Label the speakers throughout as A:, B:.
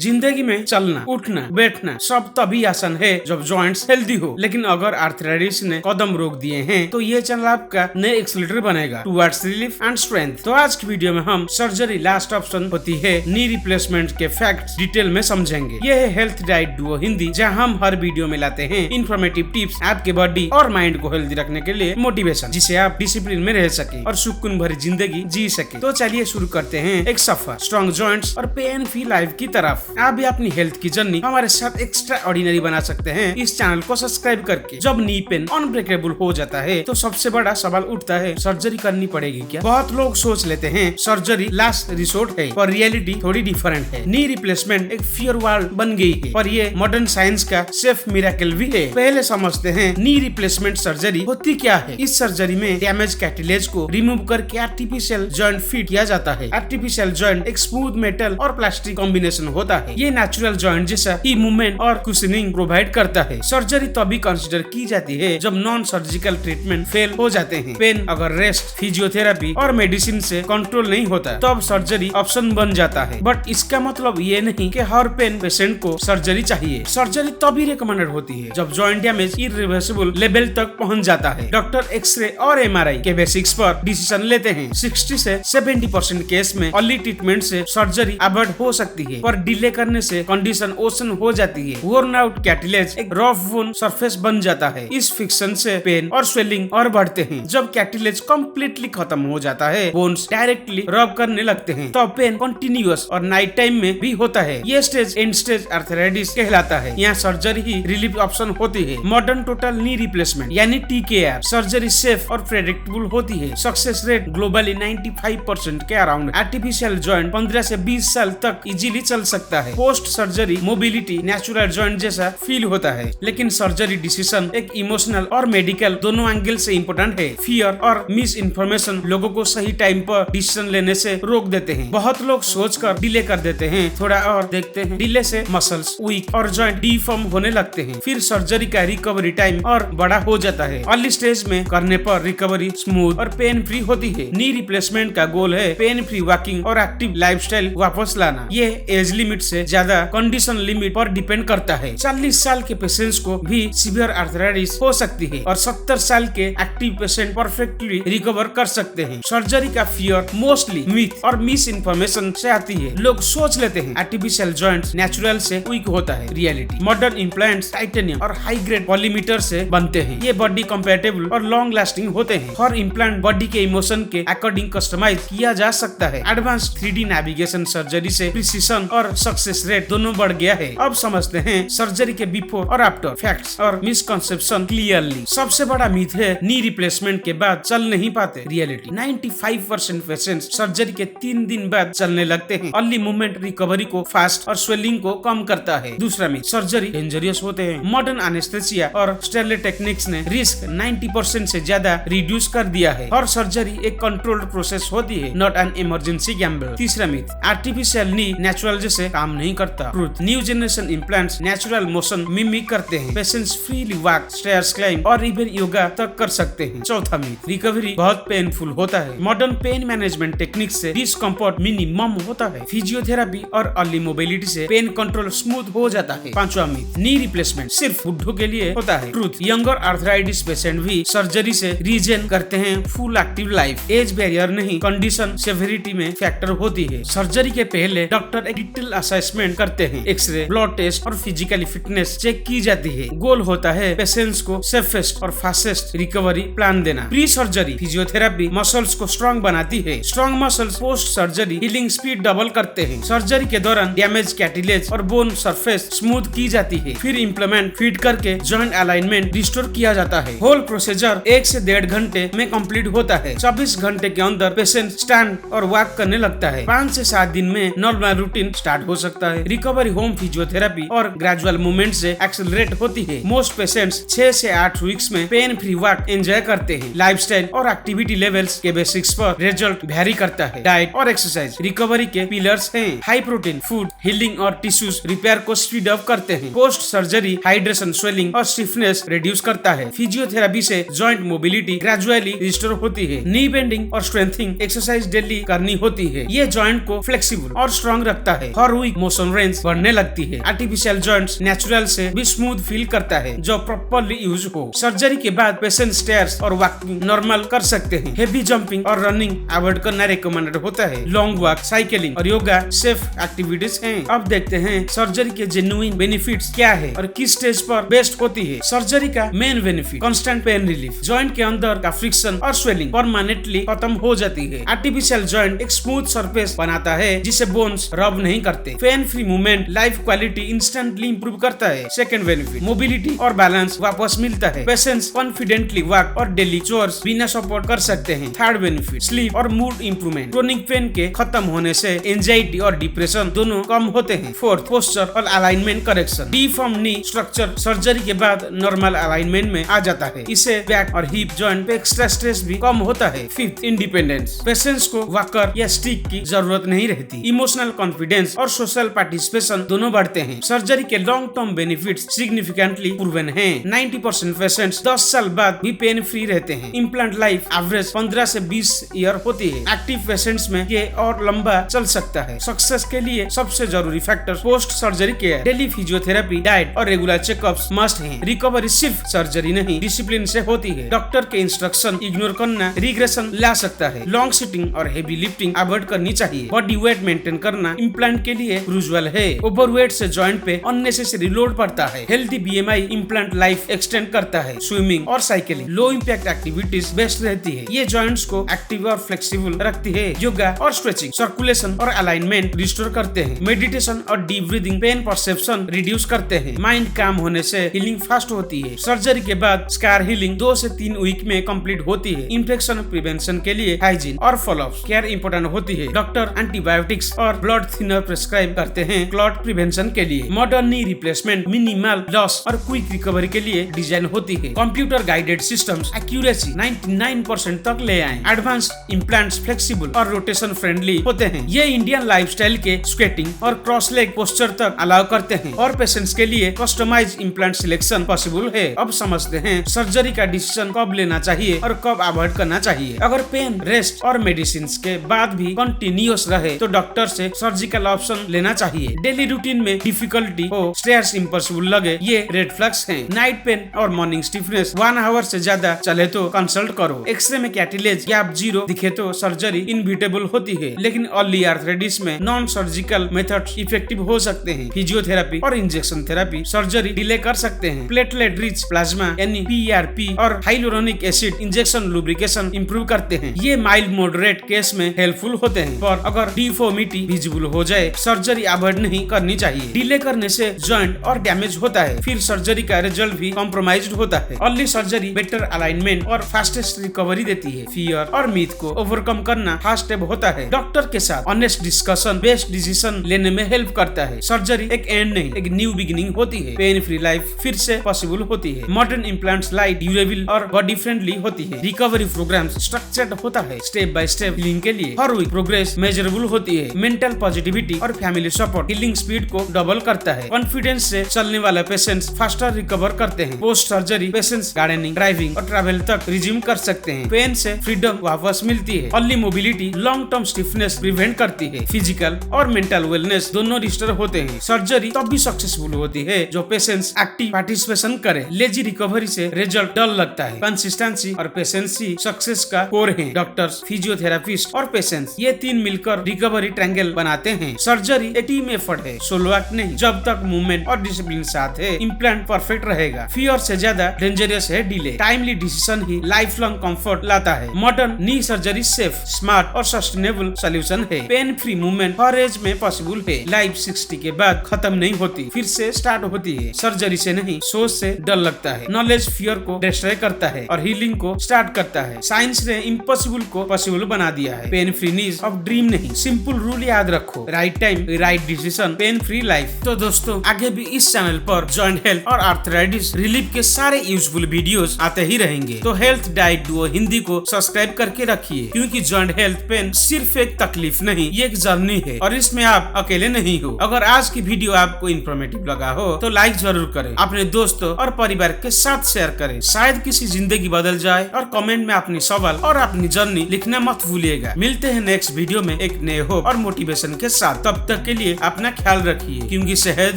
A: जिंदगी में चलना, उठना, बैठना सब तभी आसान है जब जॉइंट्स हेल्दी हो। लेकिन अगर आर्थराइटिस ने कदम रोक दिए हैं तो ये चैनल आपका नया एक्सीलरेटर बनेगा टुवर्ड्स रिलीफ एंड स्ट्रेंथ। तो आज की वीडियो में हम सर्जरी लास्ट ऑप्शन होती है नी रिप्लेसमेंट के फैक्ट्स डिटेल में समझेंगे। यह है हेल्थ डाइट डुओ हिंदी, जहां हम हर वीडियो में लाते हैं इन्फॉर्मेटिव टिप्स आपके बॉडी और माइंड को हेल्दी रखने के लिए मोटिवेशन, जिससे आप डिसिप्लिन में रह सके और सुकून भरी जिंदगी जी सके। तो चलिए शुरू करते हैं एक सफर स्ट्रॉन्ग जॉइंट्स और पेन फ्री लाइफ की तरफ। आप भी अपनी हेल्थ की जर्नी हमारे साथ एक्स्ट्रा ऑर्डिनरी बना सकते हैं इस चैनल को सब्सक्राइब करके। जब नी पेन अनब्रेकेबल हो जाता है तो सबसे बड़ा सवाल उठता है, सर्जरी करनी पड़ेगी क्या? बहुत लोग सोच लेते हैं सर्जरी लास्ट रिसोर्ट है, पर रियलिटी थोड़ी डिफरेंट है। नी रिप्लेसमेंट एक फियर वर्ल्ड बन गई है, पर ये मॉडर्न साइंस का सेफ मिरेकल भी है। पहले समझते हैं नी रिप्लेसमेंट सर्जरी होती क्या है। इस सर्जरी में डैमेज कैटिलेज को रिमूव करके आर्टिफिशियल जॉइंट फिट किया जाता है। आर्टिफिशियल जॉइंट एक स्मूथ मेटल और प्लास्टिक कॉम्बिनेशन होता है। ये नेचुरल जॉइंट जैसा ही मूवमेंट और कुशनिंग प्रोवाइड करता है। सर्जरी तभी कंसीडर की जाती है जब नॉन सर्जिकल ट्रीटमेंट फेल हो जाते हैं। पेन अगर रेस्ट, फिजियोथेरेपी और मेडिसिन से कंट्रोल नहीं होता तब सर्जरी ऑप्शन बन जाता है। बट इसका मतलब ये नहीं कि हर पेन पेशेंट को सर्जरी चाहिए। सर्जरी तभी रिकमेंडेड होती है जब जॉइंट डैमेज इरिवर्सिबल लेवल तक पहुंच जाता है। डॉक्टर एक्सरे और एमआरआई के बेसिक्स पर डिसीजन लेते हैं। 60 से 70% केस में अर्ली ट्रीटमेंट से सर्जरी अवॉइड हो सकती है, पर डिले करने से कंडीशन ओसन हो जाती है। वोर्न आउट कैटिलेज एक रफ वुन सरफेस बन जाता है। इस फिक्शन से पेन और स्वेलिंग और बढ़ते हैं। जब कैटिलेज कम्प्लीटली खत्म हो जाता है, बोन्स डायरेक्टली रब करने लगते हैं, तो पेन कंटिन्यूअस और नाइट टाइम में भी होता है। ये स्टेज एंड स्टेज आर्थराइटिस कहलाता है। यहाँ सर्जरी ही रिलीफ ऑप्शन होती है। मॉडर्न टोटल नी रिप्लेसमेंट यानी TKR सर्जरी सेफ और प्रेडिक्टेबल होती है। सक्सेस रेट ग्लोबली 95% के अराउंड। आर्टिफिशियल जॉइंट 15 से 20 साल तक इजीली चल सकता है। Post surgery mobility natural joint जैसा फील होता है। लेकिन सर्जरी डिसीजन एक इमोशनल और मेडिकल दोनों एंगल से इम्पोर्टेंट है। फियर और मिस इन्फॉर्मेशन लोगों को सही टाइम पर डिसीजन लेने से रोक देते हैं। बहुत लोग सोचकर डिले कर देते हैं, थोड़ा और देखते हैं। डिले से मसल्स वीक और जॉइंट डिफॉर्म होने लगते हैं। फिर सर्जरी का रिकवरी टाइम और बड़ा हो जाता है। अर्ली स्टेज में करने पर रिकवरी स्मूथ और पेन फ्री होती है। नी रिप्लेसमेंट का गोल है पेन फ्री वॉकिंग और एक्टिव लाइफस्टाइल वापस लाना। ये एज लिमिट से ज्यादा कंडीशन लिमिट पर डिपेंड करता है। 40 साल के पेशेंट्स को भी सीवियर आर्थराइटिस हो सकती है और 70 साल के एक्टिव पेशेंट परफेक्टली रिकवर कर सकते हैं। सर्जरी का फियर मोस्टली मिथ और मिस इन्फॉर्मेशन से आती है। लोग सोच लेते हैं आर्टिफिशियल जॉइंट्स नेचुरल से वीक होता है। रियलिटी मॉडर्न इम्प्लांट्स टाइटेनियम और हाई ग्रेड पॉलीमीटर से बनते हैं। ये बॉडी कंपैटिबल और लॉन्ग लास्टिंग होते हैं। हर इम्प्लांट बॉडी के इमोशन के अकॉर्डिंग कस्टमाइज किया जा सकता है। एडवांस 3D नेविगेशन सर्जरी से प्रिसिशन और सक्सेस रेट दोनों बढ़ गया है। अब समझते हैं सर्जरी के बिफोर और आफ्टर फैक्ट्स और मिसकंसेप्शन क्लियरली। सबसे बड़ा मिथ है नी रिप्लेसमेंट के बाद चल नहीं पाते। रियलिटी 95% पेशेंट्स सर्जरी के 3 दिन बाद चलने लगते हैं। अर्ली मूवमेंट रिकवरी को फास्ट और स्वेलिंग को कम करता है। दूसरा मिथ सर्जरी डेंजरियस होते हैं। मॉडर्न एनेस्थेसिया और स्टेरलिंग टेक्निक्स ने रिस्क 90% से ज्यादा रिड्यूस कर दिया है। और सर्जरी एक कंट्रोल्ड प्रोसेस होती है, नॉट एन इमरजेंसी गैम्बल। तीसरा मिथ आर्टिफिशियल नी नेचुरल जैसे काम नहीं करता। Truth new generation implants natural motion mimic करते हैं। Patients freely walk, stairs climb और इवन योगा तक कर सकते हैं। चौथा मिथ रिकवरी बहुत पेनफुल होता है। मॉडर्न पेन मैनेजमेंट टेक्निक से डिस्कम्फर्ट मिनिमम होता है। फिजियोथेरेपी और अर्ली मोबिलिटी से पेन कंट्रोल स्मूथ हो जाता है। पांचवा मिथ नी रिप्लेसमेंट सिर्फ बुढ़ों के लिए होता है। ट्रूथ यंगर आर्थराइटिस पेशेंट भी सर्जरी से रीजेन करते हैं full active life. Age barrier नहीं, कंडीशन सेवेरिटी में फैक्टर होती है। सर्जरी के पहले डॉक्टर एक डिटेल असेसमेंट करते हैं। एक्सरे, ब्लड टेस्ट और फिजिकली फिटनेस चेक की जाती है। गोल होता है पेशेंट्स को सेफेस्ट और फास्टेस्ट रिकवरी प्लान देना। प्री सर्जरी फिजियोथेरेपी मसल्स को स्ट्रॉन्ग बनाती है। Strong muscles post surgery healing speed double करते हैं। सर्जरी के दौरान डैमेज कैटिलेज और बोन सरफेस स्मूथ की जाती है। फिर इम्प्लीमेंट फिट करके जॉइंट अलाइनमेंट रिस्टोर किया जाता है। होल प्रोसीजर 1 से 1.5 घंटे में कंप्लीट होता है। 24 घंटे के अंदर पेशेंट स्टैंड और वॉक करने लगता है। 5 से 7 दिन में नॉर्मल रूटीन स्टार्ट हो सकता है। रिकवरी होम फिजियोथेरेपी और ग्रेजुअल मूवमेंट से एक्सेलरेट होती है। मोस्ट पेशेंट्स 6 से 8 वीक्स में पेन फ्री वॉक एंजॉय करते हैं। लाइफस्टाइल और एक्टिविटी लेवल्स के बेसिक्स पर रिजल्ट वेरी करता है। डाइट और एक्सरसाइज रिकवरी के पिलर्स हैं। हाई प्रोटीन फूड हीलिंग और टिश्यूज रिपेयर को स्पीड अप करते हैं। पोस्ट सर्जरी हाइड्रेशन, स्वेलिंग और स्टिफनेस रिड्यूस करता है। फिजियोथेरेपी से जॉइंट मोबिलिटी ग्रेजुअली रिस्टोर होती है। नी बेंडिंग और स्ट्रेंथिंग एक्सरसाइज डेली करनी होती है। ये जॉइंट को फ्लेक्सिबल और स्ट्रॉन्ग रखता है। हर वीक बॉडी मोशन रेंज बढ़ने लगती है। आर्टिफिशियल जॉइंट्स नेचुरल से भी स्मूथ फील करता है जो प्रॉपरली यूज हो। सर्जरी के बाद पेशेंट स्टेयर्स और वॉकिंग नॉर्मल कर सकते हैं। हेवी जंपिंग और रनिंग अवॉइड करना रिकमेंडेड होता है। लॉन्ग वॉक, साइकिलिंग और योगा सेफ एक्टिविटीज हैं। अब देखते हैं सर्जरी के जेन्युइन बेनिफिट्स क्या है और किस स्टेज पर बेस्ट होती है। सर्जरी का main benefit constant pain relief. Joint के अंदर का फ्रिक्शन और स्वेलिंग परमानेंटली खत्म हो जाती है। आर्टिफिशियल जॉइंट एक स्मूथ सरफेस बनाता है जिसे बोन्स रब नहीं करते। Pain free movement life quality instantly improve करता है। सेकंड बेनिफिट मोबिलिटी और बैलेंस वापस मिलता है। पेशेंट्स कॉन्फिडेंटली वॉक और डेली चोर्स बिना सपोर्ट कर सकते हैं। थर्ड बेनिफिट स्लीप और मूड इंप्रूवमेंट। क्रोनिक पेन के खत्म होने से एंजाइटी और डिप्रेशन दोनों कम होते हैं। फोर्थ पोस्चर और अलाइनमेंट करेक्शन। डिफॉर्म नी स्ट्रक्चर सर्जरी के बाद नॉर्मल अलाइनमेंट में आ जाता है। इससे बैक और हिप जॉइंट पे एक्स्ट्रा स्ट्रेस भी कम होता है। Fifth independence. पेशेंट्स को वॉकर या स्टिक की जरूरत नहीं रहती। इमोशनल कॉन्फिडेंस और सोशल पार्टिसिपेशन दोनों बढ़ते हैं। सर्जरी के long term benefits significantly proven हैं। 90% पेशेंट्स 10 साल बाद भी पेन फ्री रहते हैं। इम्प्लांट लाइफ एवरेज 15 से 20 ईयर होती है। एक्टिव पेशेंट्स में ये और लंबा चल सकता है। सक्सेस के लिए सबसे जरूरी factor post surgery care. Daily physiotherapy, diet और रेगुलर चेकअप्स मस्ट हैं। रिकवरी सिर्फ सर्जरी नहीं डिसिप्लिन से होती है। डॉक्टर के इंस्ट्रक्शन इग्नोर करना रिग्रेशन ला सकता है। लॉन्ग सिटिंग और हेवी लिफ्टिंग अवॉइड करनी चाहिए। बॉडी वेट मेंटेन करना इम्प्लांट के लिए क्रूशियल है। ओवरवेट से जॉइंट पे अननेसेसरी लोड पड़ता है। Healthy BMI implant life extend करता है। स्विमिंग और cycling low impact activities best रहती है। ये जॉइंट्स को एक्टिव और फ्लेक्सिबल रखती है। योगा और स्ट्रेचिंग सर्कुलेशन और अलाइनमेंट रिस्टोर करते हैं। मेडिटेशन और deep breathing pain perception reduce करते हैं। माइंड काम होने से हीलिंग फास्ट होती है। सर्जरी के बाद स्कार हीलिंग 2 से 3 वीक में कंप्लीट होती है। इन्फेक्शन प्रिवेंशन के लिए हाइजीन और फॉलोअप केयर इंपॉर्टेंट होती है। डॉक्टर एंटीबायोटिक्स और ब्लड थिनर प्रिस्क्राइब करते हैं क्लॉट प्रिवेंशन के लिए। Modern knee replacement minimal loss और क्विक रिकवरी के लिए डिजाइन होती है। कंप्यूटर गाइडेड सिस्टम्स एक्यूरेसी 99% तक ले आए। एडवांस इम्प्लांट्स फ्लेक्सिबल और रोटेशन फ्रेंडली होते हैं। ये इंडियन लाइफस्टाइल के स्केटिंग और क्रॉस लेग पोस्चर तक अलाउ करते हैं और पेशेंट्स के लिए कस्टमाइज इम्प्लांट सिलेक्शन पॉसिबल है। अब समझते हैं सर्जरी का डिसीजन कब लेना चाहिए और कब अवॉइड करना चाहिए। अगर पेन, रेस्ट और मेडिसिन के बाद भी कंटिन्यूअस रहे तो डॉक्टर से सर्जिकल ऑप्शन लेना चाहिए। डेली रूटीन में डिफिकल्टी हो, स्टेयर्स इम्पॉसिबल लगे, ये रेड फ्लैग्स हैं। नाइट पेन और मॉर्निंग स्टिफनेस 1 आवर से ज्यादा चले तो कंसल्ट करो। एक्सरे में कैटिलेज गैप 0 दिखे तो सर्जरी इनविटेबल होती है। लेकिन अर्ली आर्थराइटिस में नॉन सर्जिकल मेथड्स इफेक्टिव हो सकते हैं। फिजियोथेरेपी और इंजेक्शन थेरेपी सर्जरी डिले कर सकते हैं। प्लेटलेट रिच प्लाज्मा यानी PRP और hyaluronic acid injection lubrication improve करते हैं। ये माइल्ड मॉडरेट केस में हेल्पफुल होते हैं। पर अगर डिफॉर्मिटी विजिबल हो जाए सर्जरी अवॉइड नहीं करनी चाहिए। डिले करने से जॉइंट और डैमेज होता है, फिर सर्जरी का रिजल्ट भी कॉम्प्रोमाइज्ड होता है। अर्ली सर्जरी बेटर अलाइनमेंट और फास्टेस्ट रिकवरी देती है। फियर और मिथ को ओवरकम करना फर्स्ट स्टेप होता है। डॉक्टर के साथ ऑनेस्ट डिस्कशन बेस्ट डिसीजन लेने में हेल्प करता है। सर्जरी एक एंड नहीं, एक न्यू बिगिनिंग होती है। पेन फ्री लाइफ फिर से पॉसिबल होती है। मॉडर्न इम्प्लांट्स लाइट ड्यूरेबल और बॉडी फ्रेंडली होती है। रिकवरी प्रोग्राम स्ट्रक्चर्ड होता है स्टेप बाय स्टेप हीलिंग के लिए। हर वीक प्रोग्रेस मेजरेबल होती है। मेंटल पॉजिटिविटी और फैमिली सपोर्ट हीलिंग स्पीड को डबल करता है। कॉन्फिडेंस से चलने वाले पेशेंट्स फास्टर रिकवर करते हैं। Post surgery patients gardening, driving और ट्रैवल तक रिज्यूम कर सकते हैं। पेन से फ्रीडम वापस मिलती है। Early mobility long term stiffness prevent करती है। फिजिकल और मेंटल वेलनेस दोनों रिस्टोर होते हैं। सर्जरी तब भी सक्सेसफुल होती है जो पेशेंट्स एक्टिव पार्टिसिपेशन करे। लेजी रिकवरी से रिजल्ट डल लगता है। कंसिस्टेंसी और पेशेंसी सक्सेस का कोर है। डॉक्टर्स, फिजियोथेरापिस्ट और पेशेंट्स ये तीन मिलकर रिकवरी ट्रायंगल बनाते हैं। सर्जरी एक टीम एफर्ट है, सोलो एक्ट नहीं। जब तक मूवमेंट और डिसिप्लिन साथ है इम्प्लांट परफेक्ट रहेगा। फियर से ज्यादा डेंजरस है डिले। टाइमली डिसीजन ही लाइफ लॉन्ग कंफर्ट लाता है। मॉडर्न नी सर्जरी सेफ, स्मार्ट और सस्टेनेबल सोल्यूशन है। पेन फ्री मूवमेंट हर एज में पॉसिबल है। लाइफ 60 के बाद खत्म नहीं होती, फिर से स्टार्ट होती है। सर्जरी से नहीं, सोच से डर लगता है। नॉलेज फियर को डिस्ट्रॉय करता है और हीलिंग को स्टार्ट करता है। साइंस ने इम्पॉसिबल को पॉसिबल बना दिया है। पेन फ्री नीज अब ड्रीम नहीं, सिंपल रूल याद रखो। Right time, right decision, pain free life. तो दोस्तों आगे भी इस चैनल पर जॉइंट हेल्थ और आर्थराइटिस रिलीफ के सारे यूजफुल वीडियोस आते ही रहेंगे। तो हेल्थ डाइट डुओ हिंदी को सब्सक्राइब करके रखिए, क्योंकि जॉइंट हेल्थ पेन सिर्फ एक तकलीफ नहीं, ये एक जर्नी है और इसमें आप अकेले नहीं हो। अगर आज की वीडियो आपको इन्फॉर्मेटिव लगा हो तो लाइक जरूर करें, अपने दोस्तों और परिवार के साथ शेयर करें। शायद किसी जिंदगी बदल जाए। और कमेंट में अपनी सवाल और अपनी जर्नी लिखना मत भूलिएगा। मिलते हैं नेक्स्ट वीडियो में एक नए होप और मोटिवेशन के साथ। तब तक तक के लिए अपना ख्याल रखिए, क्योंकि सेहत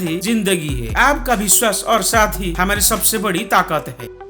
A: ही जिंदगी है। आपका विश्वास और साथ ही हमारी सबसे बड़ी ताकत है।